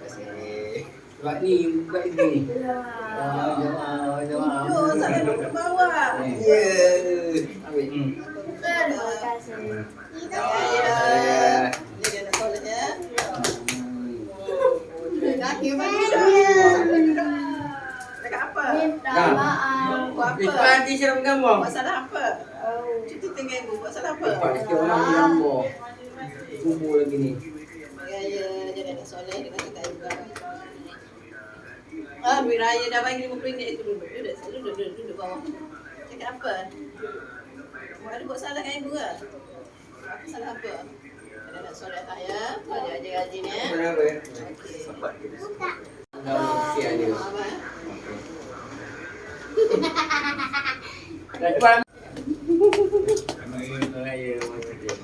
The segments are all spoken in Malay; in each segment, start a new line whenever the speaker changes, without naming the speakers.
kasih. Sebab ni buka ini. Jemaah.
Saya duduk ke bawah.
Ya. Ambil.
Terima kasih. Ini dia nak solatnya. Lagi mana? Cakap apa?
Minta maaf.
Buat apa?
Lepas nanti siram gambar.
Buat salah apa? Cuti tinggal ibu. Buat salah apa?
Lepas sikit orang di gambar. Kubur lagi ni.
Ya, jadi nak solat dengan kakak ibu. Duit raya dah bagi RM50 itu duduk bawah. Cakap apa? Ada buat salah kan ibu lah? Apa salah apa? Ada nak solat tak ya? Rajin-rajin ya.
Kenapa ya? Sempat dia. Sikit ada.
Apa?
Dah depan. Raya macam dia.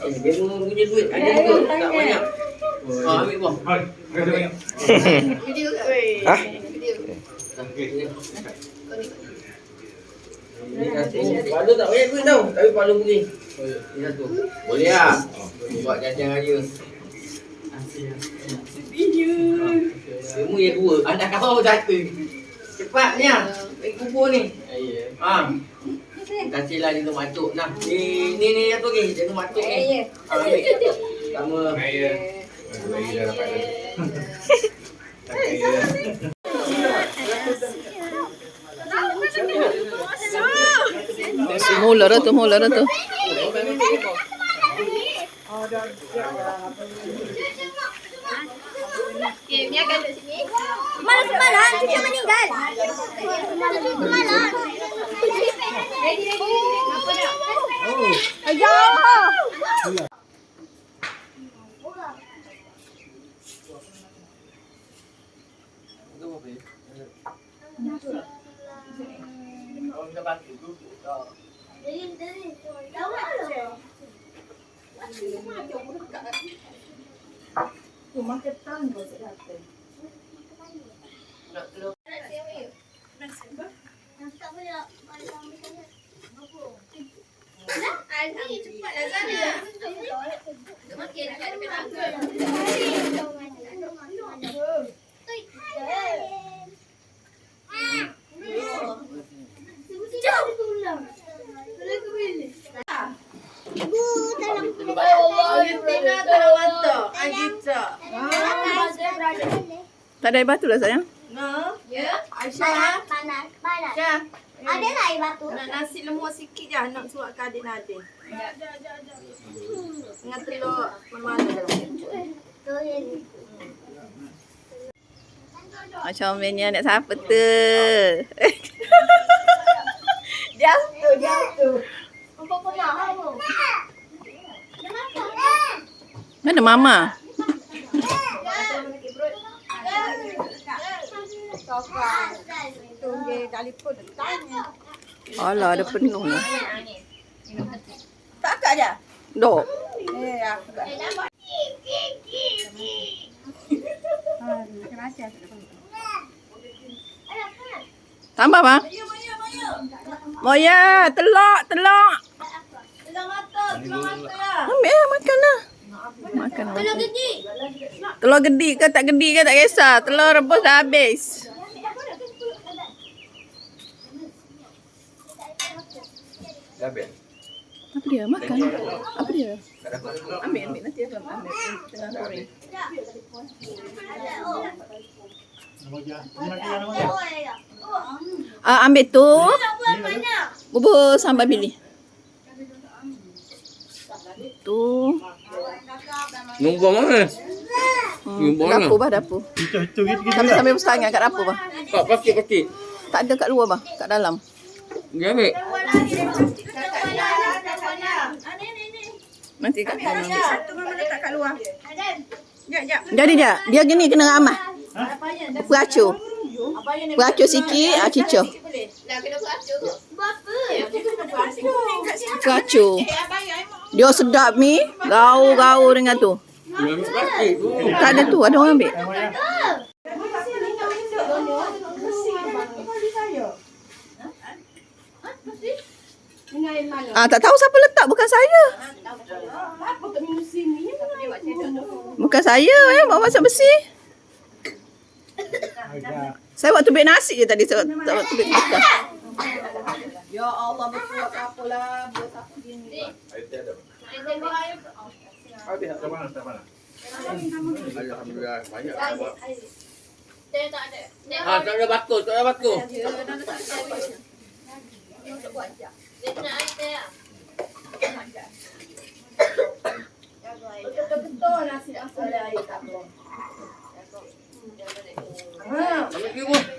Dia punya duit ada juga tak banyak. Ambil bang.
Video kat.
Hah?
Video.
Palu tak banyak duit tau. Tapi palu pergi. Ini satu. Boleh lah. Buat jajan raya. Video. Semua yang dua. Anak kau satu. Cepatnya. Bagi kubur ni. Kasihlah dia tu matuk. Nah, ni yang tu ni. Dia tu matuk ni. Ambil. Sama.
Raya dah dapat dah.
Mula dah tu, mula dah tu.
Malam semalam cucu meninggal. Semalam. Ayah.
Tak ada air batu lah sayang.
No.
Ya.
Aisyah.
Panas.
Aisyah.
Ada tak air batu?
Nak nasi lemuk sikit je nak suap ke adik Nadir. Dengan telur mana-mana dalam.
Macam ni anak siapa tu?
Jatuh.
Apa pernah kamu?
Mana mama? Alah, ada penuh ni.
Tak akak je?
Dok.
Aku tak.
Tambah bang. Moya, telok.
Telah mata ya.
Ambil lah, makan lah. Makan. Telur gedi ke tak kisah. Telur rebus dah habis.
Dah habis?
Apa dia? Makan. Apa dia? Ambil nanti abang ambil tengah goreng. Ambil tu. Bubur sambal bili. Tu.
Nombor mana? Nombor mana?
Dapur bah dapur. Sambil bersangan kat dapur bah.
Pak, pakit.
Tak ada kat luar bah, kat dalam.
Dia ambil.
Nanti kat dalam ambil.
Satu memang letak kat luar.
Jadi dia gini kena ramah. Peracu. Peracu sikit, cicah. Peracu. Dia sedap mi, gaul dengan tu.
Dia ambil pakit tu.
Tak ada tu, ada orang ambil.
Dengan
Tak tahu siapa letak, bukan saya.
Apa kat minum sini? Apa dia buat cedok tu?
Bukan saya bawa masak besi. Saya waktu beg nasi je tadi, saya waktu beg bekas.
Ya Allah, berkuat apa lah. Buat apa gini?
Air teh ada.
Habis.
Tak mana, tak mana. Alhamdulillah banyak buat.
Tak ada bakul, tak ada bakul.
Dia dah tak ada. Untuk buat je. Betul-betul nasi asal dia air tak boleh.
Banyak kira.